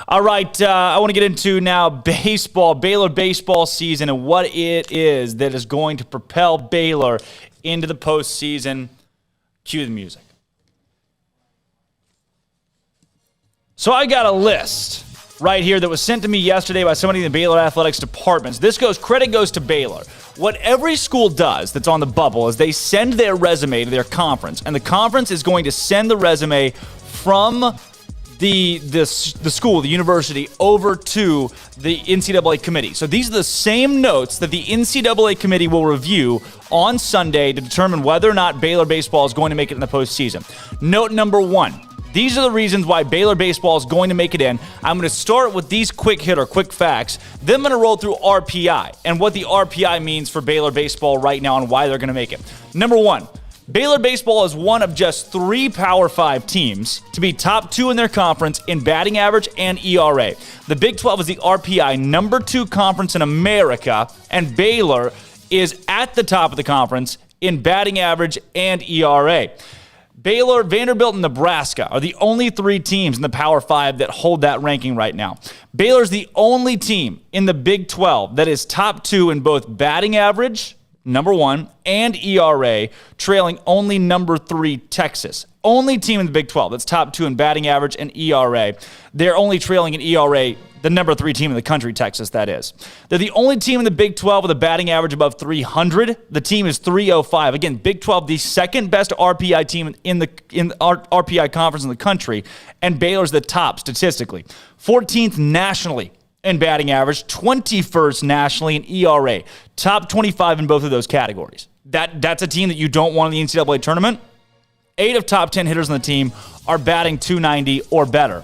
All right, I want to get into now baseball, Baylor baseball season, and what it is that is going to propel Baylor into the postseason. Cue the music. So I got a list right here that was sent to me yesterday by somebody in the Baylor athletics departments. Credit goes to Baylor. What every school does that's on the bubble is they send their resume to their conference, and the conference is going to send the resume from the school, the university, over to the NCAA committee. So these are the same notes that the NCAA committee will review on Sunday to determine whether or not Baylor baseball is going to make it in the postseason. Note number one. These are the reasons why Baylor baseball is going to make it in. I'm going to start with these quick facts. Then I'm going to roll through RPI and what the RPI means for Baylor baseball right now and why they're going to make it. Number one, Baylor baseball is one of just 3 Power 5 teams to be top 2 in their conference in batting average and ERA. The Big 12 is the RPI number 2 conference in America, and Baylor is at the top of the conference in batting average and ERA. Baylor, Vanderbilt, and Nebraska are the only 3 teams in the Power 5 that hold that ranking right now. Baylor's the only team in the Big 12 that is top 2 in both batting average, number 1, and ERA, trailing only number 3 Texas. Only team in the Big 12 that's top 2 in batting average and ERA. They're only trailing in ERA the number 3 team in the country, Texas, that is. They're the only team in the Big 12 with a batting average above 300. The team is 305. Again, Big 12, the second best RPI team in the RPI conference in the country, and Baylor's the top statistically. 14th nationally in batting average, 21st nationally in ERA. Top 25 in both of those categories. That's a team that you don't want in the NCAA tournament. 8 of top 10 hitters on the team are batting .290 or better.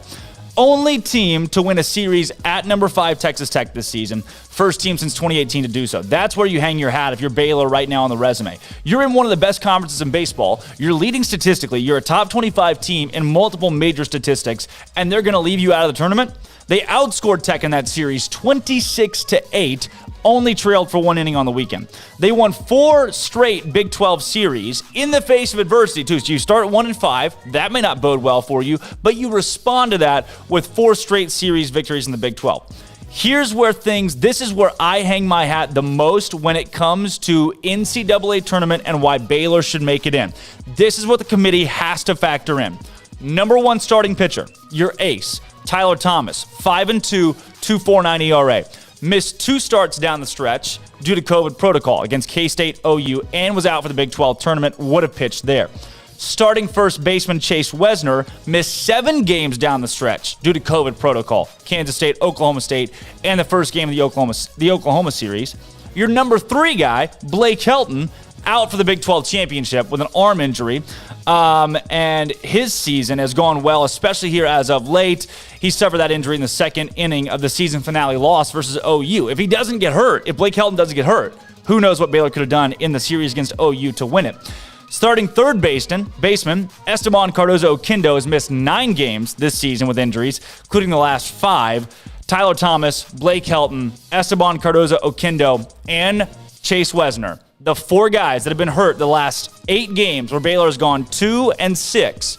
Only team to win a series at number 5 Texas Tech this season. First team since 2018 to do so. That's where you hang your hat if you're Baylor right now on the resume. You're in one of the best conferences in baseball. You're leading statistically. You're a top 25 team in multiple major statistics, and they're going to leave you out of the tournament? They outscored Tech in that series 26-8, only trailed for 1 inning on the weekend. They won 4 straight Big 12 series in the face of adversity, too. So you start 1-5. That may not bode well for you, but you respond to that with 4 straight series victories in the Big 12. Here's where this is where I hang my hat the most when it comes to NCAA tournament and why Baylor should make it in. This is what the committee has to factor in. Number 1 starting pitcher, your ace, Tyler Thomas, 5-2, 2.49 ERA. Missed 2 starts down the stretch due to COVID protocol against K-State, OU, and was out for the Big 12 tournament, would have pitched there. Starting first baseman Chase Wesner missed 7 games down the stretch due to COVID protocol, Kansas State, Oklahoma State, and the first game of the Oklahoma series. Your number 3 guy, Blake Helton, out for the Big 12 championship with an arm injury. And his season has gone well, especially here as of late. He suffered that injury in the second inning of the season finale loss versus OU. If he doesn't get hurt, if Blake Helton doesn't get hurt, who knows what Baylor could have done in the series against OU to win it. Starting third baseman Esteban Cardozo-Oquendo has missed 9 games this season with injuries, including the last 5. Tyler Thomas, Blake Helton, Esteban Cardozo-Oquendo, and Chase Wesner. The 4 guys that have been hurt the last 8 games where Baylor has gone 2-6,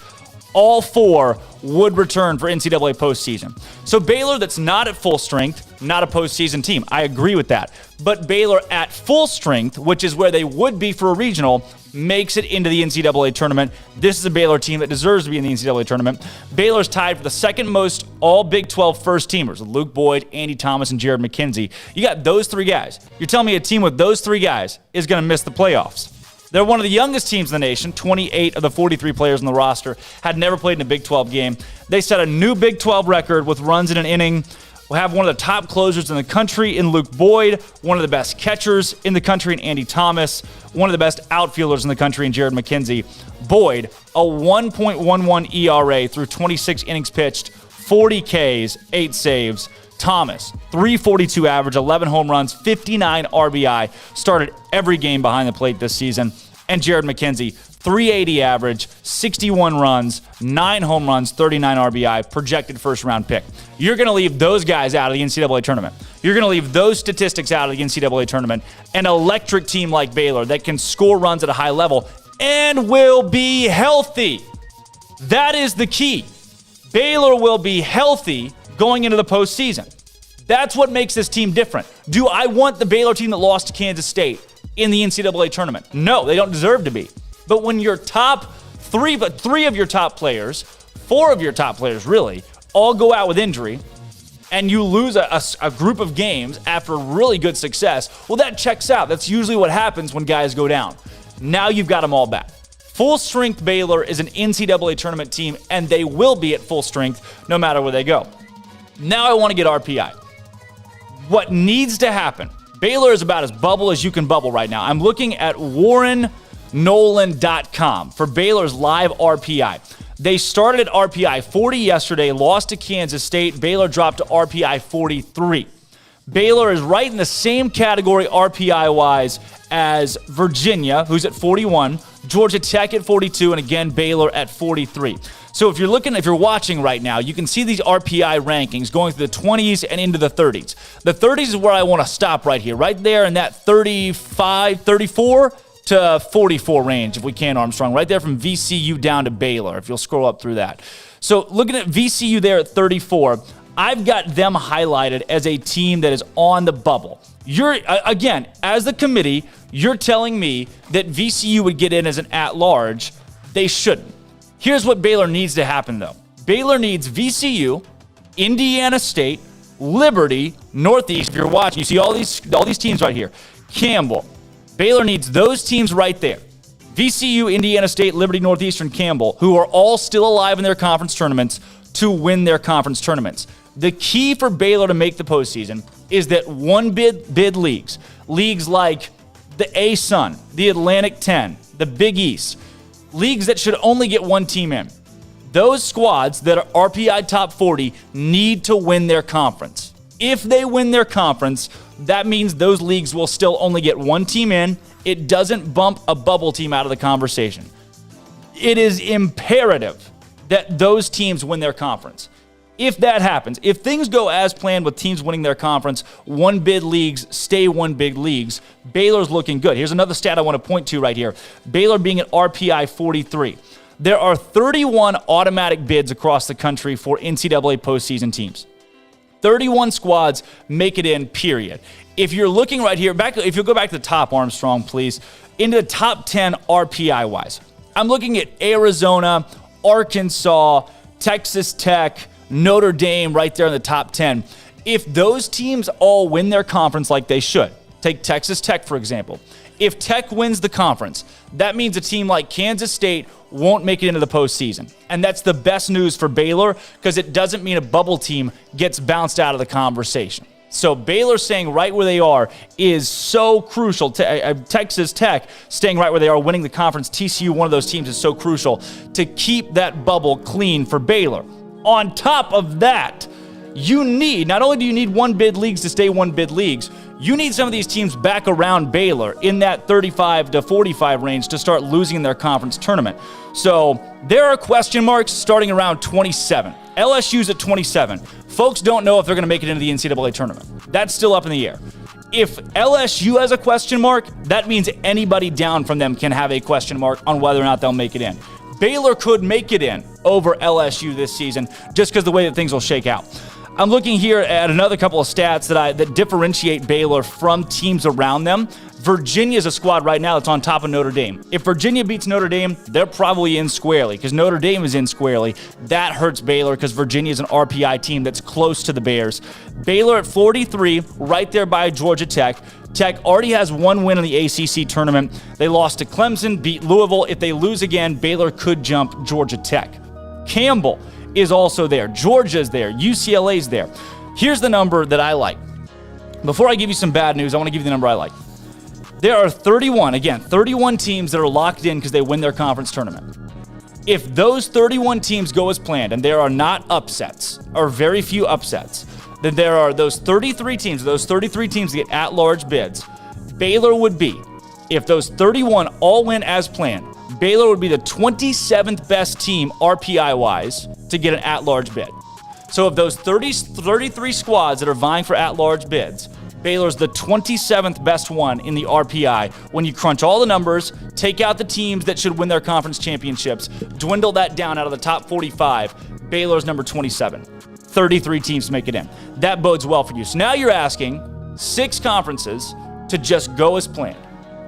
all 4 would return for NCAA postseason. So Baylor that's not at full strength, not a postseason team. I agree with that. But Baylor at full strength, which is where they would be for a regional, makes it into the NCAA tournament. This is a Baylor team that deserves to be in the NCAA tournament. Baylor's tied for the second most all Big 12 first-teamers, Luke Boyd, Andy Thomas, and Jared McKenzie. You got those 3 guys. You're telling me a team with those 3 guys is going to miss the playoffs. They're one of the youngest teams in the nation. 28 of the 43 players on the roster had never played in a Big 12 game. They set a new Big 12 record with runs in an inning. We'll have one of the top closers in the country in Luke Boyd, one of the best catchers in the country in Andy Thomas, one of the best outfielders in the country in Jared McKenzie. Boyd, a 1.11 ERA through 26 innings pitched, 40 Ks, 8 saves. Thomas, 342 average, 11 home runs, 59 RBI, started every game behind the plate this season. And Jared McKenzie, 380 average, 61 runs, 9 home runs, 39 RBI, projected first-round pick. You're going to leave those guys out of the NCAA tournament. You're going to leave those statistics out of the NCAA tournament. An electric team like Baylor that can score runs at a high level and will be healthy. That is the key. Baylor will be healthy going into the postseason. That's what makes this team different. Do I want the Baylor team that lost to Kansas State in the NCAA tournament? No, they don't deserve to be. But when your top three of your top players, four of your top players really, all go out with injury, and you lose a group of games after really good success, well, that checks out. That's usually what happens when guys go down. Now you've got them all back. Full strength Baylor is an NCAA tournament team, and they will be at full strength no matter where they go. Now I want to get RPI. What needs to happen? Baylor is about as bubble as you can bubble right now. I'm looking at WarrenNolan.com for Baylor's live RPI. They started at RPI 40 yesterday, lost to Kansas State. Baylor dropped to RPI 43. Baylor is right in the same category RPI-wise as Virginia, who's at 41, Georgia Tech at 42, and again, Baylor at 43. So if you're watching right now, you can see these RPI rankings going through the 20s and into the 30s. The 30s is where I want to stop right here, right there in that 34 to 44 range, if we can, Armstrong, right there from VCU down to Baylor, if you'll scroll up through that. So looking at VCU there at 34, I've got them highlighted as a team that is on the bubble. Again, as the committee, you're telling me that VCU would get in as an at-large. They shouldn't. Here's what Baylor needs to happen, though. Baylor needs VCU, Indiana State, Liberty, Northeast. If you're watching, you see all these teams right here. Campbell. Baylor needs those teams right there. VCU, Indiana State, Liberty, Northeastern, Campbell, who are all still alive in their conference tournaments, to win their conference tournaments. The key for Baylor to make the postseason is that one bid leagues like the A-Sun, the Atlantic 10, the Big East, leagues that should only get one team in. Those squads that are RPI top 40 need to win their conference. If they win their conference, that means those leagues will still only get one team in. It doesn't bump a bubble team out of the conversation. It is imperative that those teams win their conference. If that happens, if things go as planned with teams winning their conference, one bid leagues stay one bid leagues, Baylor's looking good. Here's another stat I want to point to right here. Baylor being at RPI 43. There are 31 automatic bids across the country for NCAA postseason teams. 31 squads make it in, period. If you're looking right here, if you'll go back to the top, Armstrong, please, into the top 10 RPI-wise. I'm looking at Arizona, Arkansas, Texas Tech, Notre Dame right there in the top 10. If those teams all win their conference like they should, take Texas Tech, for example. If Tech wins the conference, that means a team like Kansas State won't make it into the postseason. And that's the best news for Baylor because it doesn't mean a bubble team gets bounced out of the conversation. So Baylor staying right where they are is so crucial. Texas Tech staying right where they are, winning the conference. TCU, one of those teams, is so crucial to keep that bubble clean for Baylor. On top of that, not only do you need one bid leagues to stay one bid leagues, you need some of these teams back around Baylor in that 35 to 45 range to start losing in their conference tournament. So there are question marks starting around 27. LSU's at 27. Folks don't know if they're going to make it into the NCAA tournament. That's still up in the air. If LSU has a question mark, that means anybody down from them can have a question mark on whether or not they'll make it in. Baylor could make it in over LSU this season just because of the way that things will shake out. I'm looking here at another couple of stats that differentiate Baylor from teams around them. Virginia is a squad right now that's on top of Notre Dame. If Virginia beats Notre Dame, they're probably in squarely because Notre Dame is in squarely. That hurts Baylor because Virginia is an RPI team that's close to the Bears. Baylor at 43, right there by Georgia Tech. Tech already has one win in the ACC tournament. They lost to Clemson, beat Louisville. If they lose again, Baylor could jump Georgia Tech. Campbell is also there. Georgia's there. UCLA's there. Here's the number that I like. Before I give you some bad news, I want to give you the number I like. There are 31 teams that are locked in because they win their conference tournament. If those 31 teams go as planned, and there are not upsets, or very few upsets, then there are those 33 teams that get at-large bids. Baylor would be, if those 31 all win as planned, Baylor would be the 27th best team RPI-wise to get an at-large bid. So of those 33 squads that are vying for at-large bids, Baylor's the 27th best one in the RPI. When you crunch all the numbers, take out the teams that should win their conference championships, dwindle that down out of the top 45, Baylor's number 27. 33 teams to make it in. That bodes well for you. So now you're asking 6 conferences to just go as planned.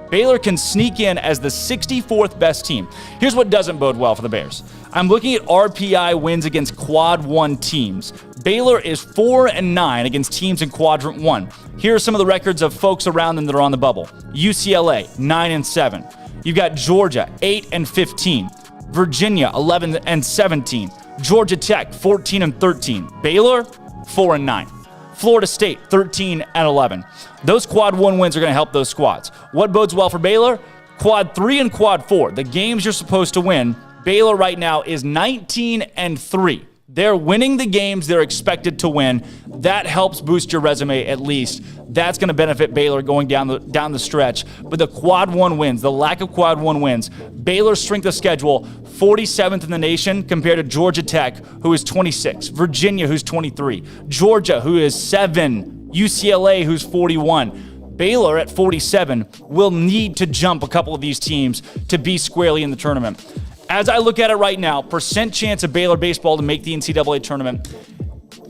Baylor can sneak in as the 64th best team. Here's what doesn't bode well for the Bears. I'm looking at RPI wins against Quad 1 teams. Baylor is 4-9 against teams in Quadrant 1. Here are some of the records of folks around them that are on the bubble. UCLA, 9-7. You've got Georgia, 8-15. Virginia, 11-17. Georgia Tech, 14-13. Baylor, 4-9. Florida State, 13-11. Those Quad 1 wins are going to help those squads. What bodes well for Baylor? Quad 3 and Quad 4, the games you're supposed to win. Baylor right now is 19-3. They're winning the games they're expected to win. That helps boost your resume at least. That's going to benefit Baylor going down the stretch. But the Quad 1 wins, the lack of Quad 1 wins, Baylor's strength of schedule, 47th in the nation compared to Georgia Tech, who is 26, Virginia, who's 23, Georgia, who is 7, UCLA, who's 41. Baylor at 47 will need to jump a couple of these teams to be squarely in the tournament. As I look at it right now, percent chance of Baylor baseball to make the NCAA tournament,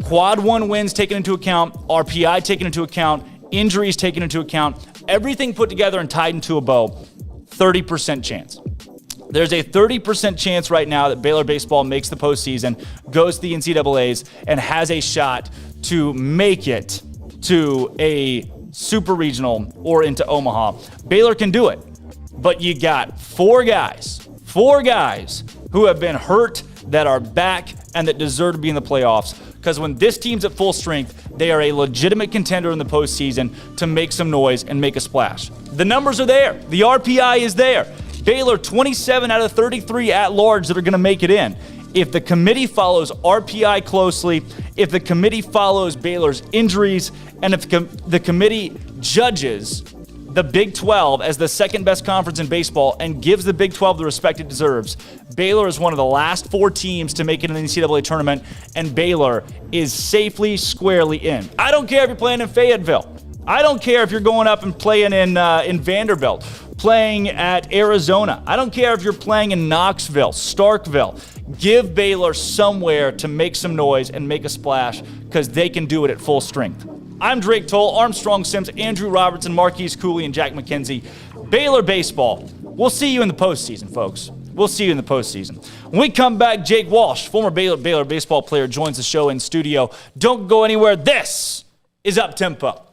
Quad 1 wins taken into account, RPI taken into account, injuries taken into account, everything put together and tied into a bow, 30% chance. There's a 30% chance right now that Baylor baseball makes the postseason, goes to the NCAAs, and has a shot to make it to a super regional or into Omaha. Baylor can do it, but you got four guys who have been hurt that are back and that deserve to be in the playoffs. Because when this team's at full strength, they are a legitimate contender in the postseason to make some noise and make a splash. The numbers are there. The RPI is there. Baylor, 27 out of 33 at-large that are going to make it in. If the committee follows RPI closely, if the committee follows Baylor's injuries, and if the committee judges the Big 12 as the second best conference in baseball and gives the Big 12 the respect it deserves, Baylor is one of the last 4 teams to make it in the NCAA tournament, and Baylor is safely, squarely in. I don't care if you're playing in Fayetteville. I don't care if you're going up and playing in Vanderbilt, playing at Arizona. I don't care if you're playing in Knoxville, Starkville. Give Baylor somewhere to make some noise and make a splash, because they can do it at full strength. I'm Drake Toll, Armstrong Sims, Andrew Robertson, Marquise Cooley, and Jack McKenzie. Baylor baseball. We'll see you in the postseason, folks. We'll see you in the postseason. When we come back, Jake Walsh, former Baylor baseball player, joins the show in studio. Don't go anywhere. This is Up Tempo.